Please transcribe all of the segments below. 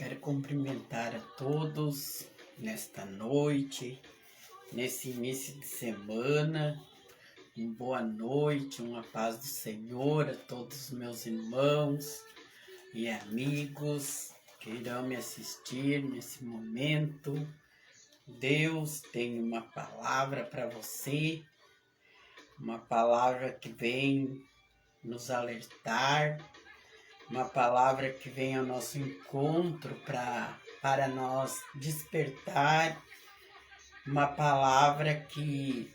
Quero cumprimentar a todos nesta noite, nesse início de semana. Uma boa noite, uma paz do Senhor a todos os meus irmãos e amigos que irão me assistir nesse momento. Deus tem uma palavra para você, uma palavra que vem nos alertar, uma palavra que vem ao nosso encontro para nós despertar, uma palavra que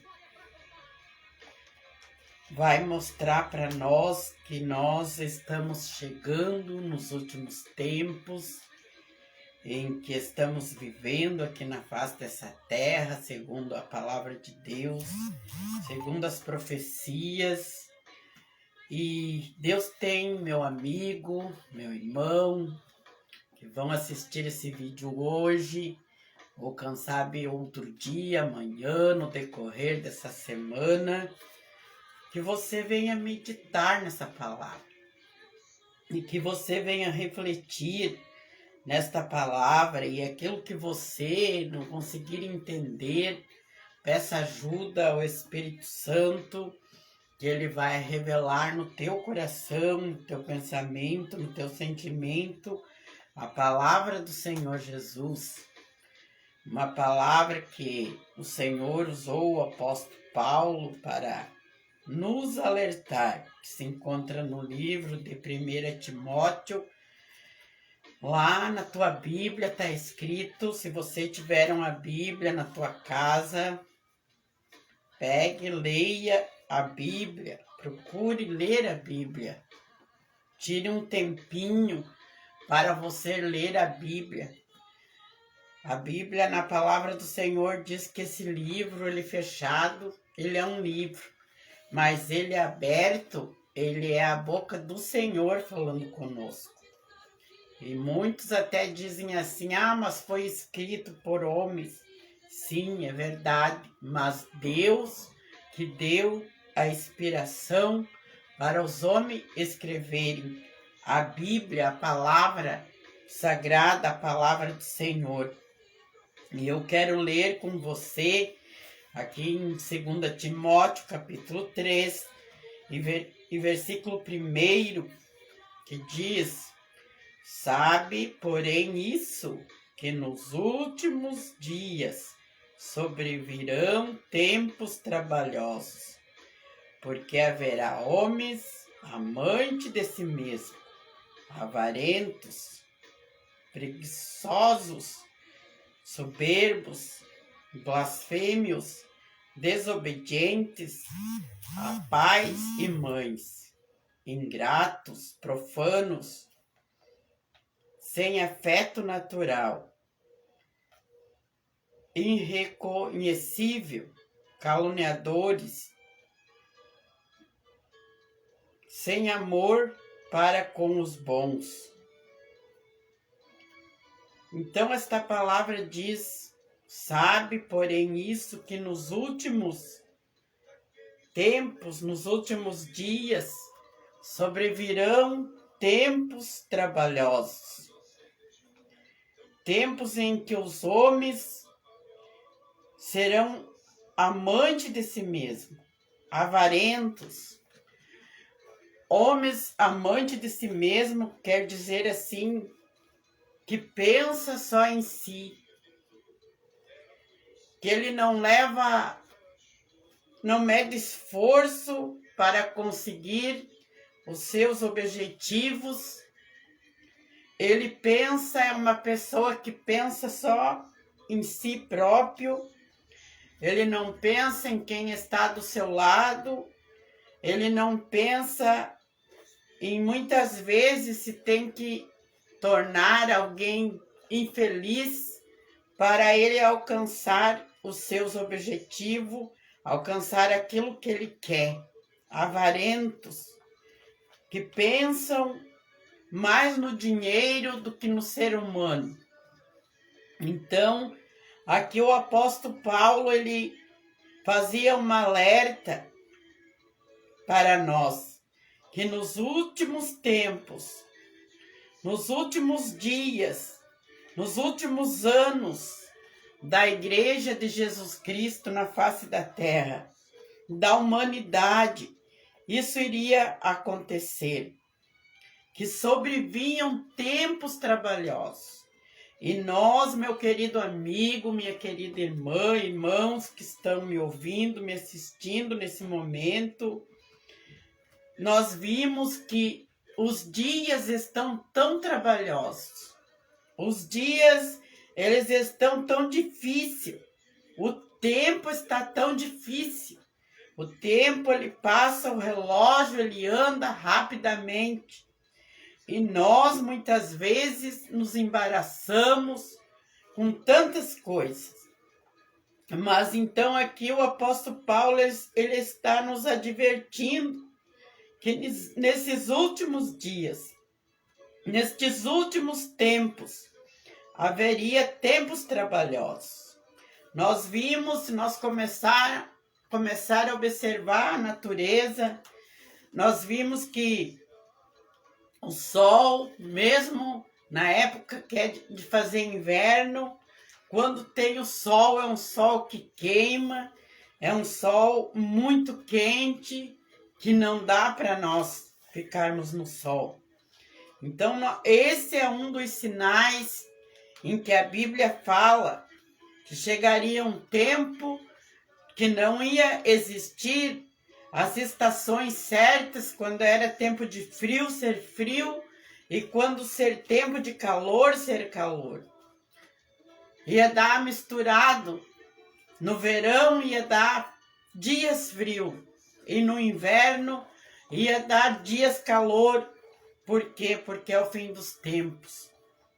vai mostrar para nós que nós estamos chegando nos últimos tempos, em que estamos vivendo aqui na face dessa terra, segundo a palavra de Deus, segundo as profecias. E Deus tem, meu amigo, meu irmão, que vão assistir esse vídeo hoje, ou quem sabe outro dia, amanhã, no decorrer dessa semana, que você venha meditar nessa palavra e que você venha refletir nesta palavra, e aquilo que você não conseguir entender, peça ajuda ao Espírito Santo, que ele vai revelar no teu coração, no teu pensamento, no teu sentimento, a palavra do Senhor Jesus. Uma palavra que o Senhor usou o apóstolo Paulo para nos alertar, que se encontra no livro de 1 Timóteo. Lá na tua Bíblia está escrito, se você tiver uma Bíblia na tua casa, pegue, leia a Bíblia, procure ler a Bíblia. Tire um tempinho para você ler a Bíblia. A Bíblia, na palavra do Senhor, diz que esse livro, ele fechado, ele é um livro. Mas ele é aberto, ele é a boca do Senhor falando conosco. E muitos até dizem assim, mas foi escrito por homens. Sim, é verdade, mas Deus que deu a inspiração para os homens escreverem a Bíblia, a palavra sagrada, a palavra do Senhor. E eu quero ler com você aqui em 2 Timóteo, capítulo 3, e versículo 1, que diz: sabe, porém, isso, que nos últimos dias sobrevirão tempos trabalhosos, porque haverá homens amantes de si mesmo, avarentos, preguiçosos, soberbos, blasfêmios, desobedientes a pais e mães, ingratos, profanos, sem afeto natural, irreconhecível, caluniadores, sem amor para com os bons. Então esta palavra diz, sabe, porém, isso, que nos últimos tempos, nos últimos dias, sobrevirão tempos trabalhosos. Tempos em que os homens serão amantes de si mesmos, avarentos. Homens amantes de si mesmo quer dizer assim, que pensa só em si, que ele não mede esforço para conseguir os seus objetivos. Ele é uma pessoa que pensa só em si próprio, ele não pensa em quem está do seu lado, ele não pensa em muitas vezes se tem que tornar alguém infeliz para ele alcançar os seus objetivos, alcançar aquilo que ele quer. Avarentos, que pensam mais no dinheiro do que no ser humano. Então, aqui o apóstolo Paulo, ele fazia um alerta para nós, que nos últimos tempos, nos últimos dias, nos últimos anos da Igreja de Jesus Cristo na face da terra, da humanidade, isso iria acontecer, que sobrevinham tempos trabalhosos. E nós, meu querido amigo, minha querida irmã, irmãos que estão me ouvindo, me assistindo nesse momento, nós vimos que os dias estão tão trabalhosos, os dias eles estão tão difíceis, o tempo está tão difícil, o tempo ele passa, o relógio ele anda rapidamente, e nós muitas vezes nos embaraçamos com tantas coisas. Mas então aqui o apóstolo Paulo ele está nos advertindo que nesses últimos dias, nestes últimos tempos, haveria tempos trabalhosos. Nós vimos, se nós começar a observar a natureza, nós vimos que o sol, mesmo na época que é de fazer inverno, quando tem o sol, é um sol que queima, é um sol muito quente, que não dá para nós ficarmos no sol. Então, esse é um dos sinais em que a Bíblia fala que chegaria um tempo que não ia existir as estações certas, quando era tempo de frio, ser frio, e quando ser tempo de calor, ser calor. Ia dar misturado. No verão ia dar dias frio, e no inverno ia dar dias calor. Por quê? Porque é o fim dos tempos.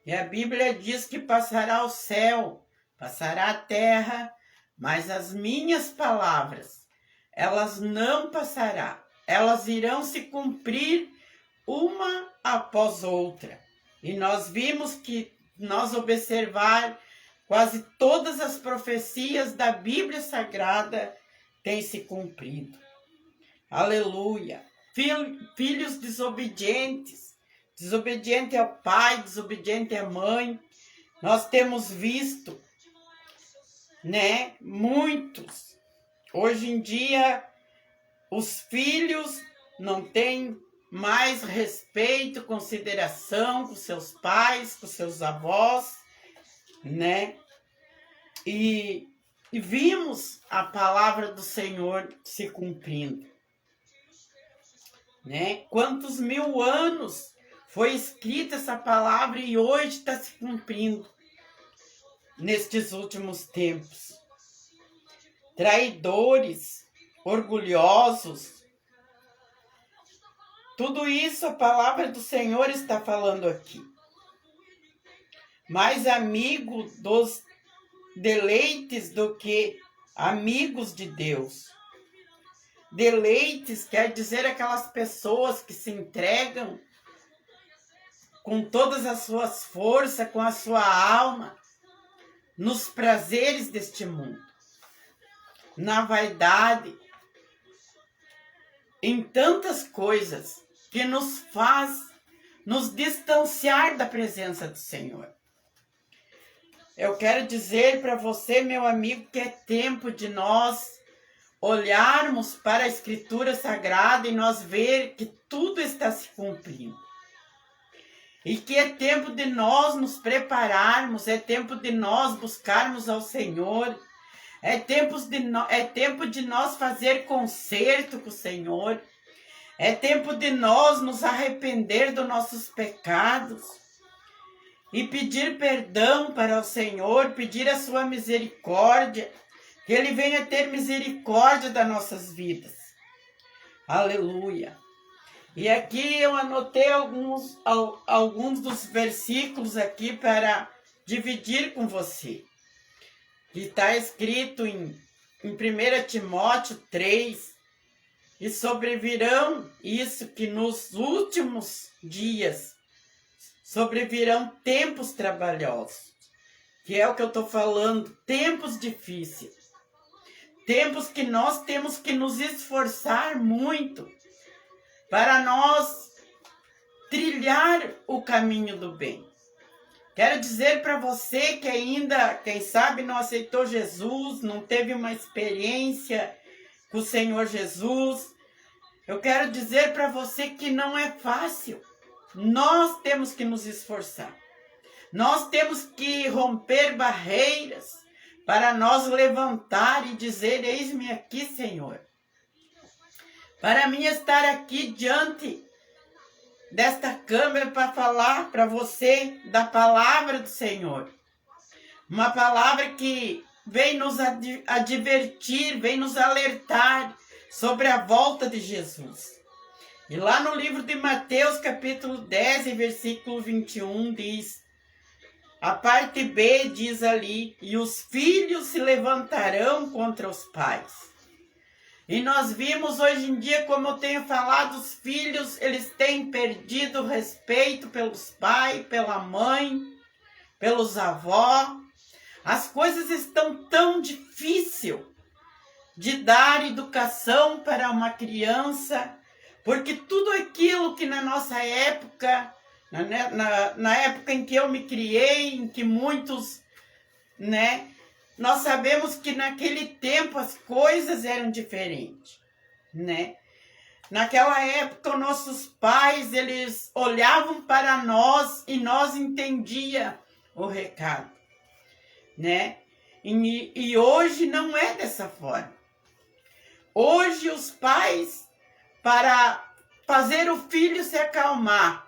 E a Bíblia diz que passará o céu, passará a terra, mas as minhas palavras, elas não passarão, elas irão se cumprir uma após outra. E nós vimos que, nós observar, quase todas as profecias da Bíblia Sagrada têm se cumprido. Aleluia! Filhos desobedientes, desobediente ao pai, desobediente à mãe, nós temos visto, muitos. Hoje em dia, os filhos não têm mais respeito, consideração com seus pais, com seus avós, E vimos a palavra do Senhor se cumprindo, Quantos mil anos foi escrita essa palavra e hoje está se cumprindo nestes últimos tempos. Traidores, orgulhosos, tudo isso a palavra do Senhor está falando aqui. Mais amigo dos deleites do que amigos de Deus. Deleites quer dizer aquelas pessoas que se entregam com todas as suas forças, com a sua alma, nos prazeres deste mundo, na vaidade, em tantas coisas que nos faz nos distanciar da presença do Senhor. Eu quero dizer para você, meu amigo, que é tempo de nós olharmos para a Escritura Sagrada e nós ver que tudo está se cumprindo. E que é tempo de nós nos prepararmos, é tempo de nós buscarmos ao Senhor, é tempo de nós fazer concerto com o Senhor, é tempo de nós nos arrepender dos nossos pecados e pedir perdão para o Senhor, pedir a sua misericórdia, que Ele venha ter misericórdia das nossas vidas. Aleluia! E aqui eu anotei alguns dos versículos aqui para dividir com você. Que está escrito em 1 Timóteo 3, e sobrevirão isso, que nos últimos dias sobrevirão tempos trabalhosos, que é o que eu estou falando, tempos difíceis, tempos que nós temos que nos esforçar muito para nós trilhar o caminho do bem, Quero dizer para você que ainda, quem sabe, não aceitou Jesus, não teve uma experiência com o Senhor Jesus. Eu quero dizer para você que não é fácil. Nós temos que nos esforçar. Nós temos que romper barreiras para nós levantar e dizer: eis-me aqui, Senhor. Para mim estar aqui diante desta câmera para falar para você da palavra do Senhor. Uma palavra que vem nos advertir, vem nos alertar sobre a volta de Jesus. E lá no livro de Mateus, capítulo 10, versículo 21, diz, a parte B diz ali, e os filhos se levantarão contra os pais. E nós vimos hoje em dia, como eu tenho falado, os filhos, eles têm perdido o respeito pelos pais, pela mãe, pelos avós. As coisas estão tão difíceis de dar educação para uma criança, porque tudo aquilo que na nossa época, na época em que eu me criei, em que muitos, nós sabemos que naquele tempo as coisas eram diferentes, Naquela época, nossos pais, eles olhavam para nós e nós entendíamos o recado, E hoje não é dessa forma. Hoje os pais, para fazer o filho se acalmar,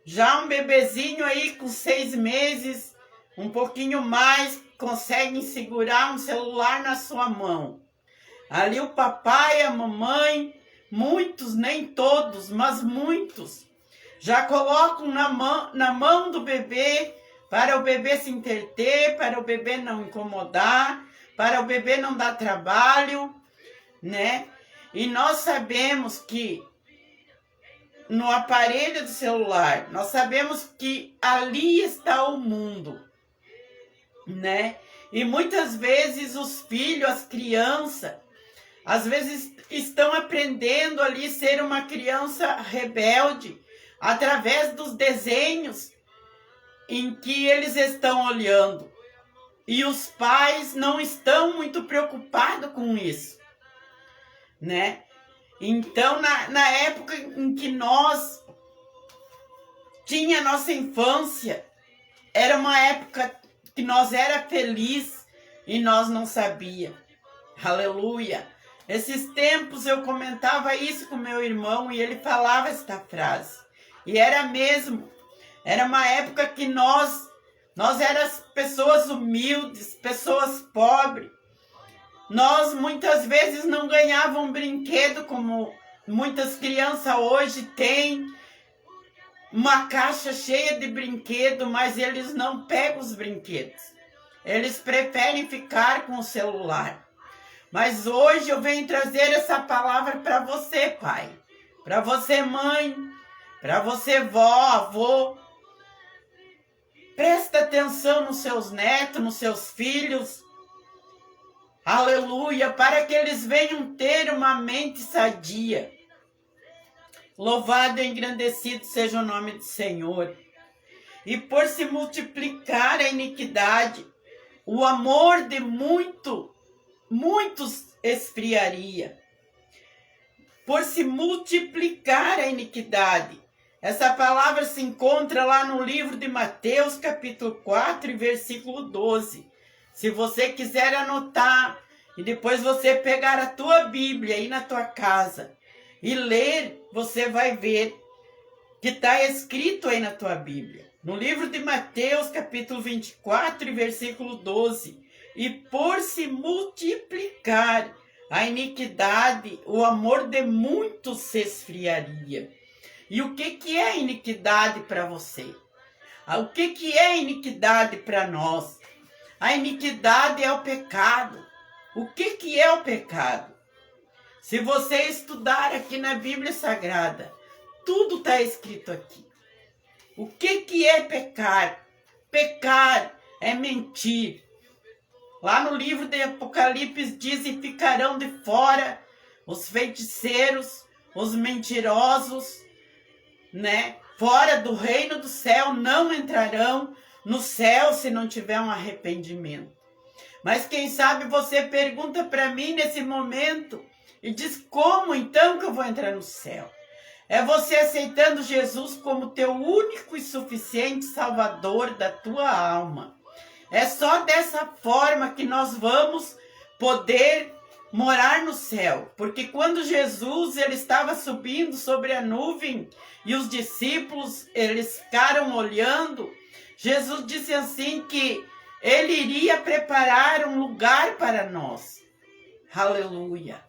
já um bebezinho aí com 6 meses, um pouquinho mais, conseguem segurar um celular na sua mão. Ali o papai, a mamãe, muitos, nem todos, mas muitos, já colocam na mão do bebê, para o bebê se entreter, para o bebê não incomodar, para o bebê não dar trabalho, E nós sabemos que no aparelho do celular, nós sabemos que ali está o mundo, E muitas vezes os filhos, as crianças, às vezes estão aprendendo ali ser uma criança rebelde através dos desenhos em que eles estão olhando. E os pais não estão muito preocupados com isso, Então, na época em que nós tinha nossa infância, era uma época que nós era feliz e nós não sabia. Aleluia! Esses tempos eu comentava isso com meu irmão e ele falava esta frase. E era mesmo. Era uma época que nós éramos pessoas humildes, pessoas pobres. Nós muitas vezes não ganhávamos brinquedo como muitas crianças hoje têm. Uma caixa cheia de brinquedo, mas eles não pegam os brinquedos. Eles preferem ficar com o celular. Mas hoje eu venho trazer essa palavra para você, pai. Para você, mãe. Para você, vó, avô. Presta atenção nos seus netos, nos seus filhos. Aleluia, para que eles venham ter uma mente sadia. Louvado e engrandecido seja o nome do Senhor. E por se multiplicar a iniquidade, o amor de muitos esfriaria. Por se multiplicar a iniquidade. Essa palavra se encontra lá no livro de Mateus, capítulo 4, versículo 12. Se você quiser anotar e depois você pegar a tua Bíblia aí na tua casa e ler, você vai ver que está escrito aí na tua Bíblia. No livro de Mateus, capítulo 24, versículo 12. E por se multiplicar a iniquidade, o amor de muitos se esfriaria. E o que é iniquidade para você? O que é iniquidade para nós? A iniquidade é o pecado. O que é o pecado? Se você estudar aqui na Bíblia Sagrada, tudo está escrito aqui. O que é pecar? Pecar é mentir. Lá no livro de Apocalipse diz, e ficarão de fora os feiticeiros, os mentirosos, Fora do reino do céu não entrarão no céu se não tiver um arrependimento. Mas quem sabe você pergunta para mim nesse momento e diz: como então que eu vou entrar no céu? É você aceitando Jesus como teu único e suficiente Salvador da tua alma. É só dessa forma que nós vamos poder morar no céu. Porque quando Jesus ele estava subindo sobre a nuvem e os discípulos eles ficaram olhando, Jesus disse assim que ele iria preparar um lugar para nós. Aleluia.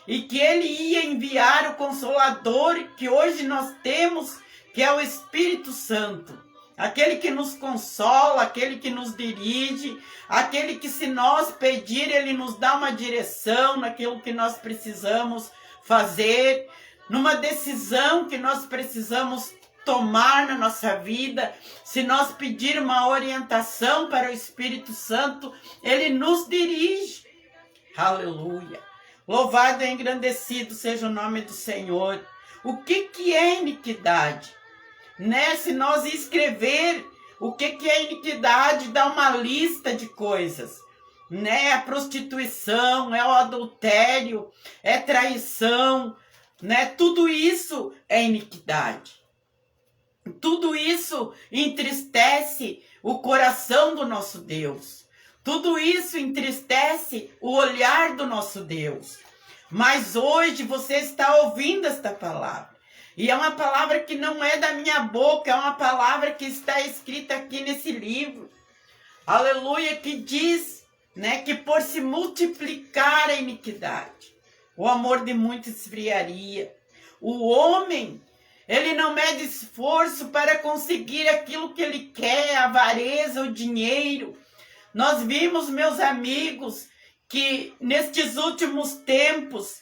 E que ele ia enviar o Consolador que hoje nós temos, que é o Espírito Santo. Aquele que nos consola, aquele que nos dirige, aquele que se nós pedir, ele nos dá uma direção naquilo que nós precisamos fazer, numa decisão que nós precisamos tomar na nossa vida. Se nós pedir uma orientação para o Espírito Santo, ele nos dirige. Aleluia. Louvado e engrandecido seja o nome do Senhor. O que é iniquidade? Se nós escrever o que é iniquidade, dá uma lista de coisas. A prostituição, é o adultério, é traição, tudo isso é iniquidade. Tudo isso entristece o coração do nosso Deus. Tudo isso entristece o olhar do nosso Deus. Mas hoje você está ouvindo esta palavra. E é uma palavra que não é da minha boca, é uma palavra que está escrita aqui nesse livro. Aleluia, que diz, que por se multiplicar a iniquidade, o amor de muitos esfriaria. O homem, ele não mede esforço para conseguir aquilo que ele quer, a avareza, o dinheiro. Nós vimos, meus amigos, que nestes últimos tempos,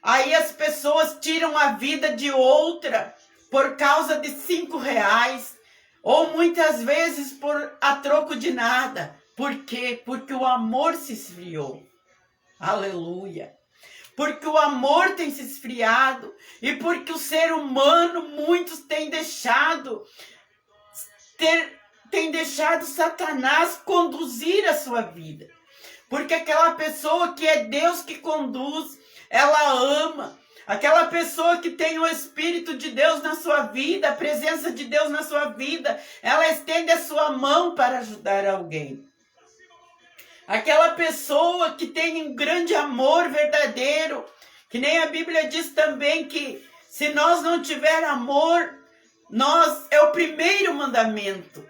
aí as pessoas tiram a vida de outra por causa de 5 reais, ou muitas vezes a troco de nada. Por quê? Porque o amor se esfriou. Aleluia. Porque o amor tem se esfriado e porque o ser humano, muitos têm deixado Satanás conduzir a sua vida. Porque aquela pessoa que é Deus que conduz, ela ama. Aquela pessoa que tem o Espírito de Deus na sua vida, a presença de Deus na sua vida, ela estende a sua mão para ajudar alguém. Aquela pessoa que tem um grande amor verdadeiro, que nem a Bíblia diz também que se nós não tiver amor, é o primeiro mandamento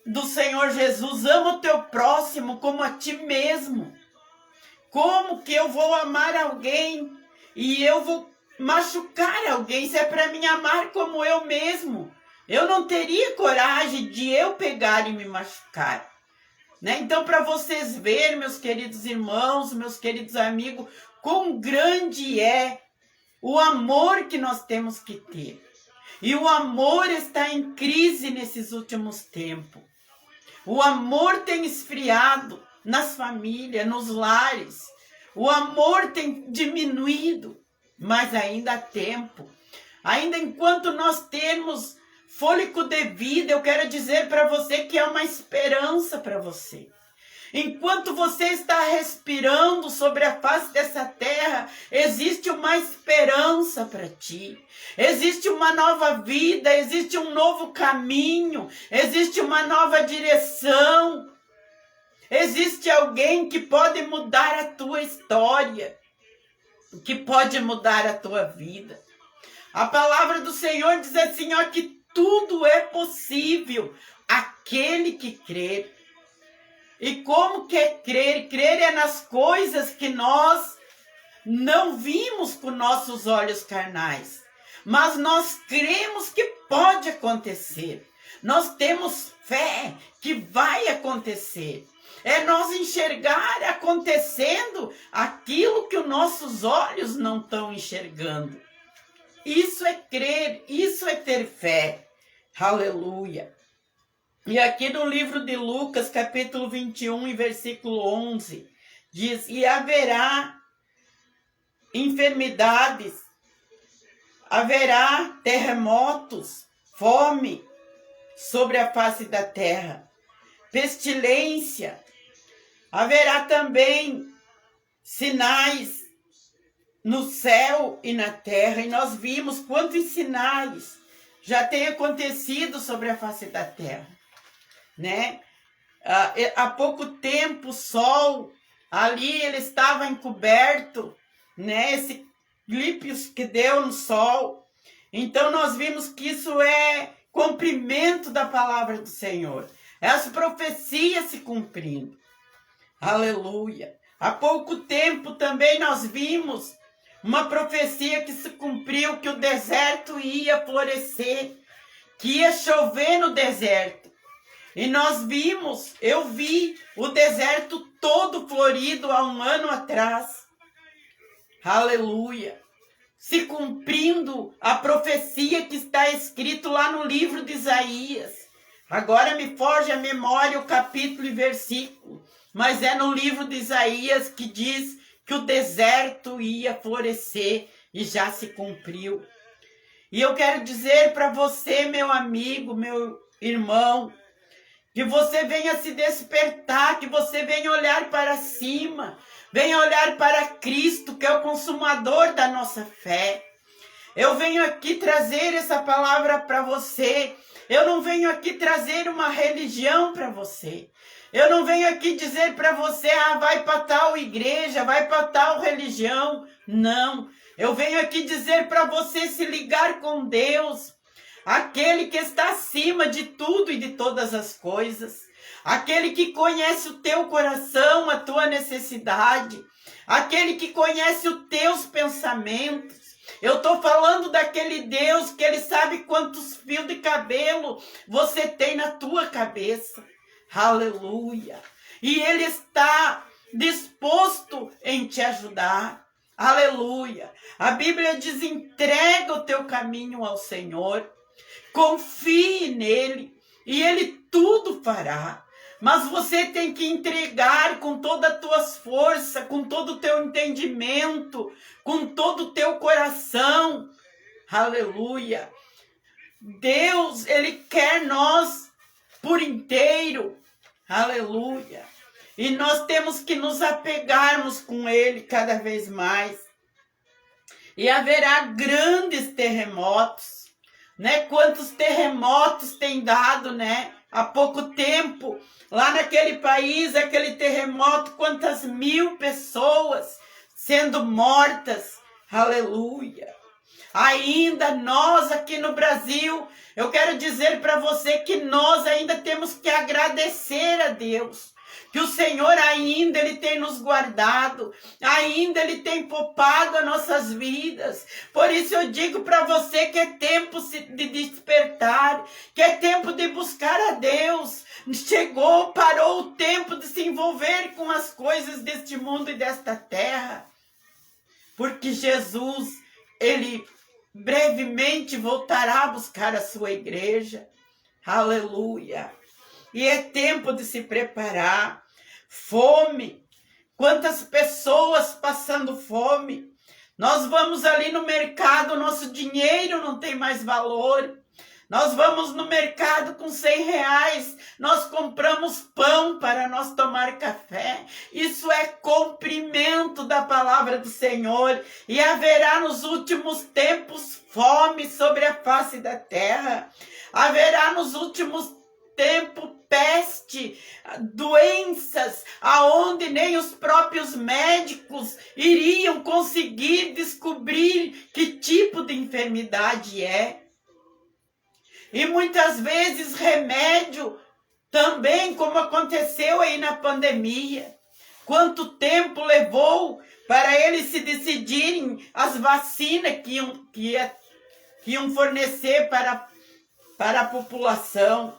do Senhor Jesus: ama o teu próximo como a ti mesmo. Como que eu vou amar alguém e eu vou machucar alguém se é para mim amar como eu mesmo? Eu não teria coragem de eu pegar e me machucar. Então, para vocês verem, meus queridos irmãos, meus queridos amigos, quão grande é o amor que nós temos que ter. E o amor está em crise nesses últimos tempos. O amor tem esfriado nas famílias, nos lares. O amor tem diminuído, mas ainda há tempo. Ainda enquanto nós temos fôlego de vida, eu quero dizer para você que há uma esperança para você. Enquanto você está respirando sobre a face dessa terra, existe uma esperança para ti. Existe uma nova vida, existe um novo caminho, existe uma nova direção. Existe alguém que pode mudar a tua história, que pode mudar a tua vida. A palavra do Senhor diz assim, que tudo é possível aquele que crer. E como que é crer? Crer é nas coisas que nós não vimos com nossos olhos carnais, mas nós cremos que pode acontecer. Nós temos fé que vai acontecer. É nós enxergar acontecendo aquilo que os nossos olhos não estão enxergando. Isso é crer, isso é ter fé. Aleluia. E aqui no livro de Lucas, capítulo 21, e versículo 11, diz: e haverá enfermidades, haverá terremotos, fome, sobre a face da terra, pestilência, haverá também sinais no céu e na terra, e nós vimos quantos sinais já têm acontecido sobre a face da terra, né? Há pouco tempo o sol ali ele estava encoberto, né? Esse eclipse que deu no sol. Então nós vimos que isso é cumprimento da palavra do Senhor. É as profecias se cumprindo. Aleluia. Há pouco tempo também nós vimos uma profecia que se cumpriu, que o deserto ia florescer, que ia chover no deserto. E nós vimos, eu vi o deserto todo florido há um ano atrás. Aleluia. Se cumprindo a profecia que está escrito lá no livro de Isaías. Agora me foge a memória o capítulo e versículo, mas é no livro de Isaías que diz que o deserto ia florescer e já se cumpriu. E eu quero dizer para você, meu amigo, meu irmão, que você venha se despertar, que você venha olhar para cima, venha olhar para Cristo, que é o consumador da nossa fé. Eu venho aqui trazer essa palavra para você. Eu não venho aqui trazer uma religião para você. Eu não venho aqui dizer para você, vai para tal igreja, vai para tal religião. Não. Eu venho aqui dizer para você se ligar com Deus, aquele que está acima de tudo e de todas as coisas, aquele que conhece o teu coração, a tua necessidade, aquele que conhece os teus pensamentos. Eu estou falando daquele Deus que ele sabe quantos fios de cabelo você tem na tua cabeça. Aleluia. E ele está disposto em te ajudar. Aleluia. A Bíblia diz: entrega o teu caminho ao Senhor. Confie nele e ele tudo fará. Mas você tem que entregar com toda a tua força, com todo o teu entendimento, com todo o teu coração. Aleluia. Deus, ele quer nós por inteiro. Aleluia. E nós temos que nos apegarmos com ele cada vez mais. E haverá grandes terremotos, né? Quantos terremotos tem dado, né? Há pouco tempo, lá naquele país, aquele terremoto, quantas mil pessoas sendo mortas. Aleluia. Ainda nós aqui no Brasil, eu quero dizer para você que nós ainda temos que agradecer a Deus. Que o Senhor ainda ele tem nos guardado, ainda ele tem poupado as nossas vidas. Por isso eu digo para você que é tempo de despertar, que é tempo de buscar a Deus. Parou o tempo de se envolver com as coisas deste mundo e desta terra. Porque Jesus, ele brevemente voltará a buscar a sua igreja. Aleluia. E é tempo de se preparar. Fome. Quantas pessoas passando fome. Nós vamos ali no mercado, nosso dinheiro não tem mais valor. Nós vamos no mercado com R$100, nós compramos pão para nós tomar café. Isso é cumprimento da palavra do Senhor. E haverá nos últimos tempos fome sobre a face da terra. Haverá nos últimos tempos peste, doenças, aonde nem os próprios médicos iriam conseguir descobrir que tipo de enfermidade é. E muitas vezes remédio também, como aconteceu aí na pandemia. Quanto tempo levou para eles se decidirem as vacinas que iam fornecer para a população.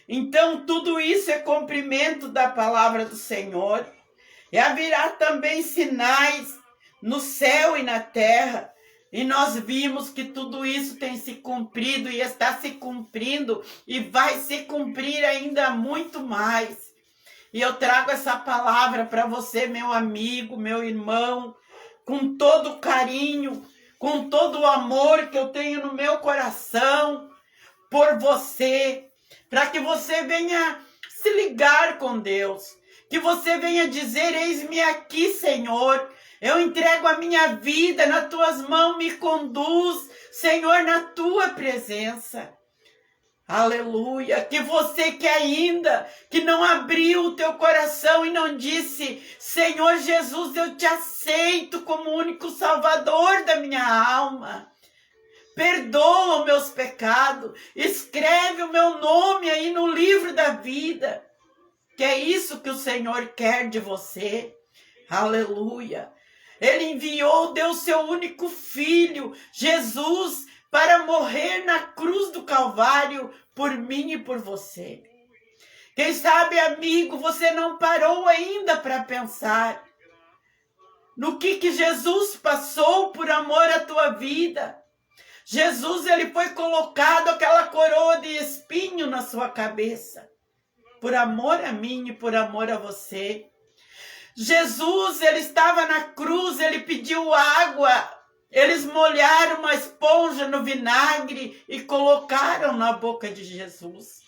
Então, tudo isso é cumprimento da palavra do Senhor. E haverá também sinais no céu e na terra. E nós vimos que tudo isso tem se cumprido e está se cumprindo e vai se cumprir ainda muito mais. E eu trago essa palavra para você, meu amigo, meu irmão, com todo o carinho, com todo o amor que eu tenho no meu coração por você. para que você venha se ligar com Deus, que você venha dizer: eis-me aqui, Senhor, eu entrego a minha vida nas tuas mãos, me conduz, Senhor, na tua presença. Aleluia, que você que ainda, que não abriu o teu coração e não disse: Senhor Jesus, eu te aceito como único Salvador da minha alma. Perdoa os meus pecados, escreve o meu nome aí no livro da vida, que é isso que o Senhor quer de você. Aleluia. Ele enviou, deu seu único filho, Jesus, para morrer na cruz do Calvário por mim e por você. Quem sabe, amigo, você não parou ainda para pensar no que Jesus passou por amor à tua vida. Jesus, ele foi colocado aquela coroa de espinho na sua cabeça, por amor a mim e por amor a você. Jesus, ele estava na cruz, ele pediu água, eles molharam uma esponja no vinagre e colocaram na boca de Jesus.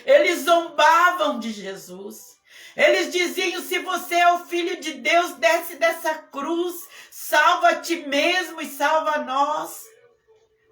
Eles zombavam de Jesus. Eles diziam: se você é o Filho de Deus, desce dessa cruz, salva a ti mesmo e salva nós.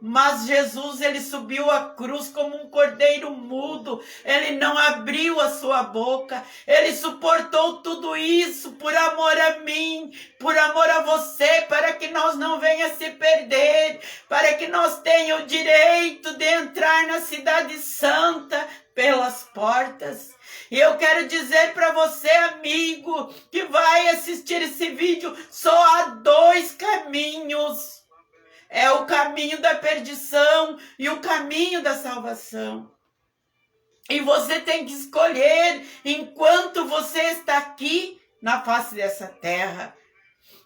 Mas Jesus, ele subiu a cruz como um cordeiro mudo. Ele não abriu a sua boca. Ele suportou tudo isso por amor a mim, por amor a você, para que nós não venha se perder, para que nós tenhamos o direito de entrar na cidade santa pelas portas. E eu quero dizer para você, amigo, que vai assistir esse vídeo, só há dois caminhos. É o caminho da perdição e o caminho da salvação. E você tem que escolher enquanto você está aqui na face dessa terra.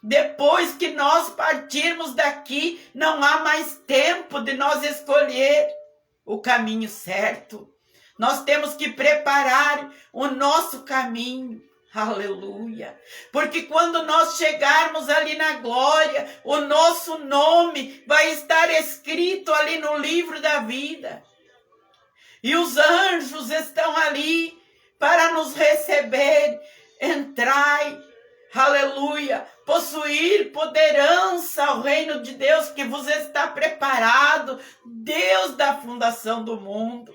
Depois que nós partirmos daqui, não há mais tempo de nós escolher o caminho certo. Nós temos que preparar o nosso caminho. Aleluia, porque quando nós chegarmos ali na glória, o nosso nome vai estar escrito ali no livro da vida. E os anjos estão ali para nos receber. Entrai, aleluia, possuir poderança ao reino de Deus que vos está preparado, Deus da fundação do mundo.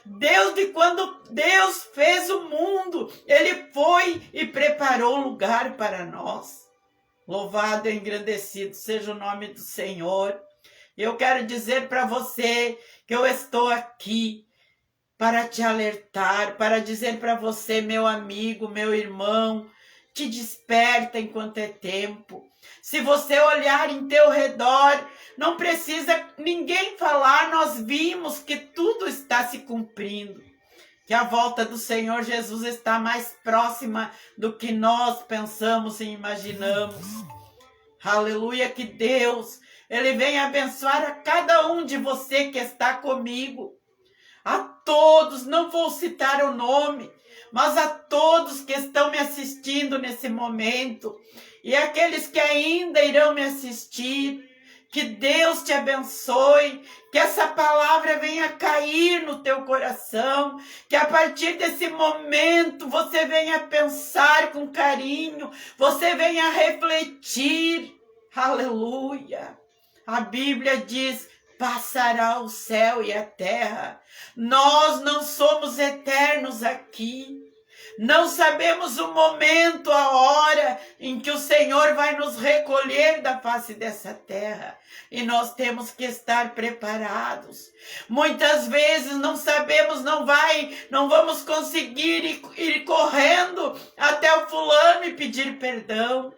Deus, de quando Deus fez o mundo, ele foi e preparou lugar para nós. Louvado e engrandecido seja o nome do Senhor. Eu quero dizer para você que eu estou aqui para te alertar, para dizer para você, meu amigo, meu irmão, te desperta enquanto é tempo. Se você olhar em teu redor, não precisa ninguém falar, nós vimos que tudo está se cumprindo. Que a volta do Senhor Jesus está mais próxima do que nós pensamos e imaginamos. Aleluia, que Deus, ele vem abençoar a cada um de você que está comigo. A todos, não vou citar o nome, mas a todos que estão me assistindo nesse momento e aqueles que ainda irão me assistir, que Deus te abençoe, que essa palavra venha cair no teu coração, que a partir desse momento você venha pensar com carinho, você venha refletir. Aleluia! A Bíblia diz: passará o céu e a terra. Nós não somos eternos aqui. Não sabemos o momento, a hora em que o Senhor vai nos recolher da face dessa terra. E nós temos que estar preparados. Muitas vezes não sabemos, não vamos conseguir ir correndo até o fulano e pedir perdão.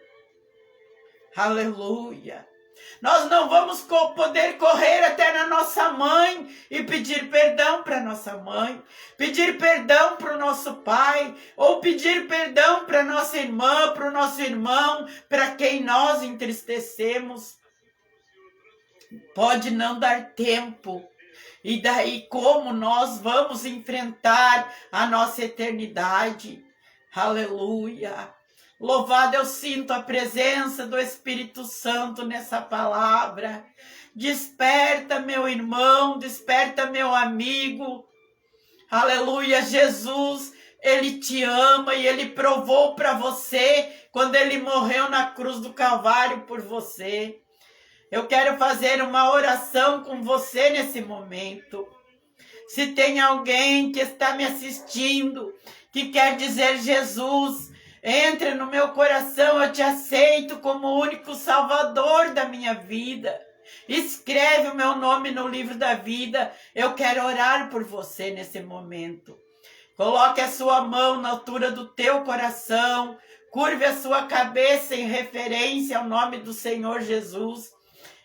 Aleluia. Nós não vamos poder correr até na nossa mãe e pedir perdão para nossa mãe, pedir perdão para o nosso pai, ou pedir perdão para nossa irmã, para o nosso irmão, para quem nós entristecemos. Pode não dar tempo. E daí como nós vamos enfrentar a nossa eternidade? Aleluia! Louvado, eu sinto a presença do Espírito Santo nessa palavra. Desperta, meu irmão, desperta, meu amigo. Aleluia, Jesus, Ele te ama e Ele provou para você quando Ele morreu na cruz do Calvário por você. Eu quero fazer uma oração com você nesse momento. Se tem alguém que está me assistindo, que quer dizer: Jesus, entre no meu coração, eu te aceito como o único Salvador da minha vida. Escreve o meu nome no livro da vida. Eu quero orar por você nesse momento. Coloque a sua mão na altura do teu coração. Curve a sua cabeça em referência ao nome do Senhor Jesus.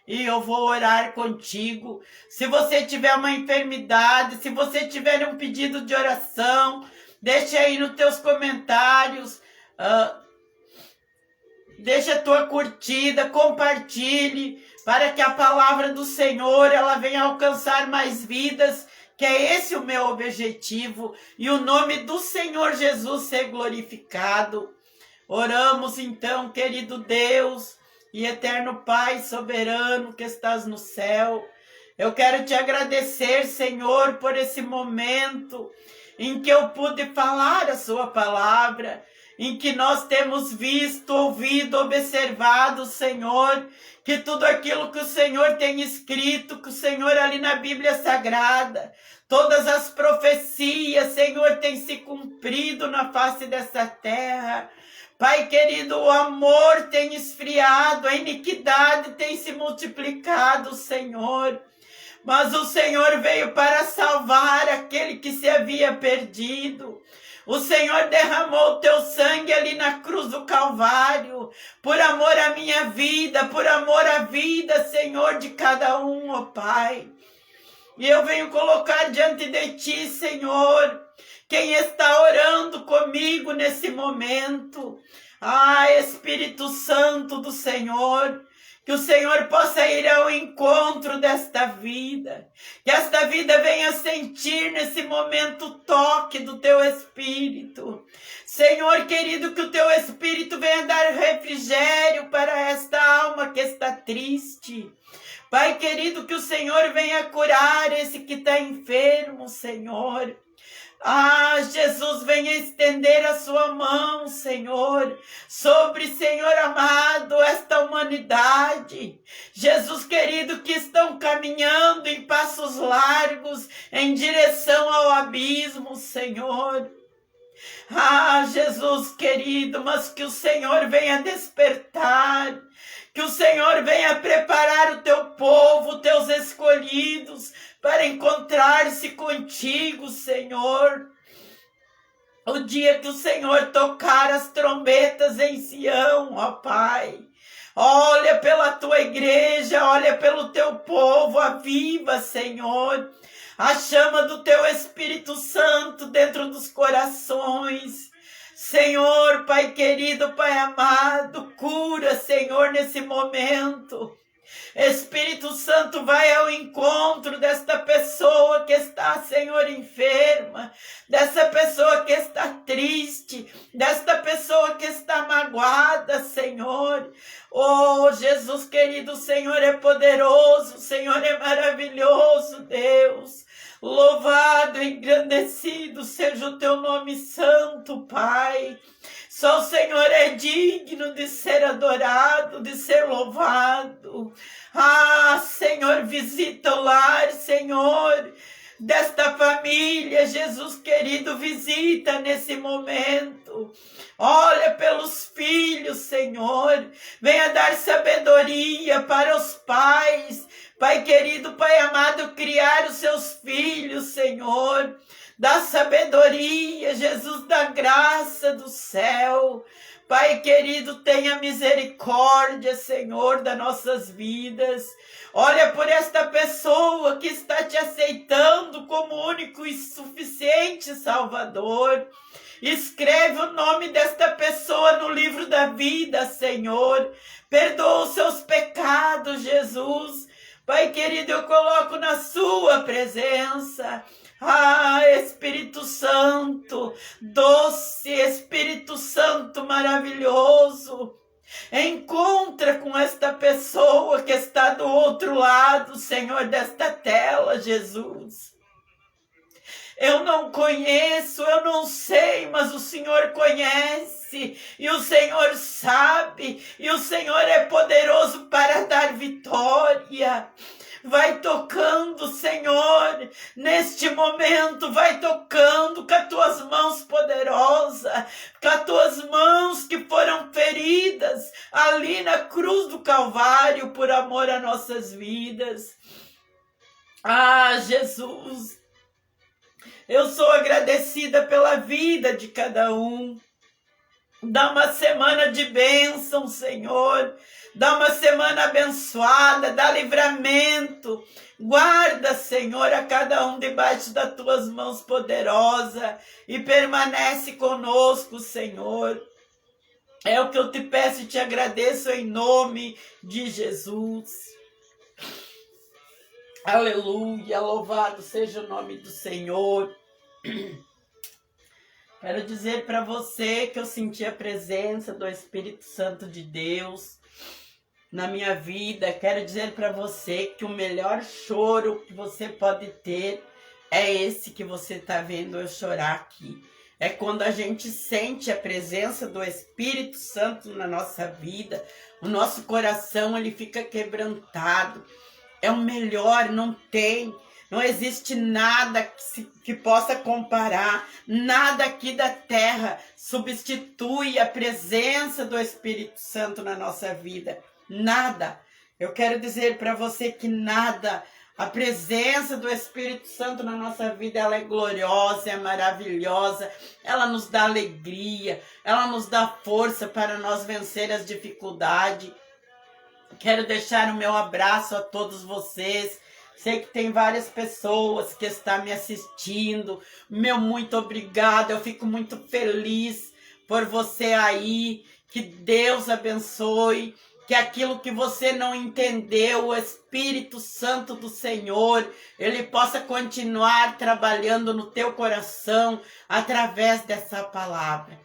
E eu vou orar contigo. Se você tiver uma enfermidade, se você tiver um pedido de oração, deixe aí nos teus comentários. Deixa a tua curtida, compartilhe, para que a palavra do Senhor ela venha alcançar mais vidas, que é esse o meu objetivo, e o nome do Senhor Jesus ser glorificado. Oramos então, querido Deus e eterno Pai soberano que estás no céu. Eu quero te agradecer, Senhor, por esse momento em que eu pude falar a sua palavra, em que nós temos visto, ouvido, observado, Senhor, que tudo aquilo que o Senhor tem escrito, que o Senhor ali na Bíblia Sagrada, todas as profecias, Senhor, tem se cumprido na face dessa terra. Pai querido, o amor tem esfriado, a iniquidade tem se multiplicado, Senhor. Mas o Senhor veio para salvar aquele que se havia perdido. O Senhor derramou o teu sangue ali na cruz do Calvário, por amor à minha vida, por amor à vida, Senhor, de cada um, ó Pai. E eu venho colocar diante de ti, Senhor, quem está orando comigo nesse momento. Espírito Santo do Senhor, que o Senhor possa ir ao encontro desta vida, que esta vida venha sentir nesse momento o toque do teu Espírito. Senhor querido, que o teu Espírito venha dar refrigério para esta alma que está triste. Pai querido, que o Senhor venha curar esse que está enfermo, Senhor. Jesus, venha estender a sua mão, Senhor, sobre, Senhor amado, esta humanidade. Jesus querido, que estão caminhando em passos largos em direção ao abismo, Senhor. Jesus querido, mas que o Senhor venha despertar, que o Senhor venha preparar o teu povo, os teus escolhidos, para encontrar-se contigo, Senhor. O dia que o Senhor tocar as trombetas em Sião, ó Pai. Olha pela tua igreja, olha pelo teu povo, aviva, Senhor, a chama do teu Espírito Santo dentro dos corações. Senhor, Pai querido, Pai amado, cura, Senhor, nesse momento. Espírito Santo, vai ao encontro desta pessoa que está, Senhor, enferma, dessa pessoa que está triste, desta pessoa que está magoada, Senhor. Jesus querido, o Senhor é poderoso, o Senhor é maravilhoso, Deus. Louvado, engrandecido seja o teu nome santo, Pai. Só o Senhor é digno de ser adorado, de ser louvado. Senhor, visita o lar, Senhor, desta família. Jesus querido, visita nesse momento. Olha pelos filhos, Senhor. Venha dar sabedoria para os pais. Pai querido, Pai amado, criar os seus filhos, Senhor. Da sabedoria, Jesus, da graça do céu. Pai querido, tenha misericórdia, Senhor, das nossas vidas. Olha por esta pessoa que está te aceitando como único e suficiente Salvador. Escreve o nome desta pessoa no livro da vida, Senhor. Perdoa os seus pecados, Jesus. Pai querido, eu coloco na sua presença. Espírito Santo, doce Espírito Santo maravilhoso, encontra com esta pessoa que está do outro lado, Senhor, desta tela, Jesus. Eu não conheço, eu não sei, mas o Senhor conhece, e o Senhor sabe, e o Senhor é poderoso para dar vitória. Vai tocando, Senhor, neste momento, vai tocando com as tuas mãos poderosas, com as tuas mãos que foram feridas ali na cruz do Calvário por amor a nossas vidas. Ah, Jesus, eu sou agradecida pela vida de cada um. Dá uma semana de bênção, Senhor. Dá uma semana abençoada, dá livramento. Guarda, Senhor, a cada um debaixo das tuas mãos poderosas e permanece conosco, Senhor. É o que eu te peço e te agradeço em nome de Jesus. Aleluia, louvado seja o nome do Senhor. Quero dizer para você que eu senti a presença do Espírito Santo de Deus na minha vida. Quero dizer para você que o melhor choro que você pode ter é esse que você está vendo eu chorar aqui. É quando a gente sente a presença do Espírito Santo na nossa vida, o nosso coração ele fica quebrantado. É o melhor, não existe nada que possa comparar, nada aqui da terra substitui a presença do Espírito Santo na nossa vida, nada. Eu quero dizer para você que nada, a presença do Espírito Santo na nossa vida, ela é gloriosa, é maravilhosa, ela nos dá alegria, ela nos dá força para nós vencer as dificuldades. Quero deixar o meu abraço a todos vocês. Sei que tem várias pessoas que estão me assistindo. Meu muito obrigado. Eu fico muito feliz por você aí. Que Deus abençoe. Que aquilo que você não entendeu, o Espírito Santo do Senhor, ele possa continuar trabalhando no teu coração através dessa palavra.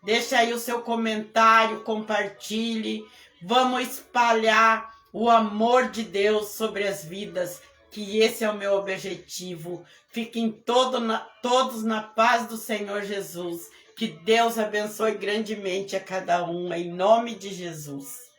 Deixa aí o seu comentário, compartilhe. Vamos espalhar o amor de Deus sobre as vidas, que esse é o meu objetivo. Fiquem todos na paz do Senhor Jesus. Que Deus abençoe grandemente a cada um, em nome de Jesus.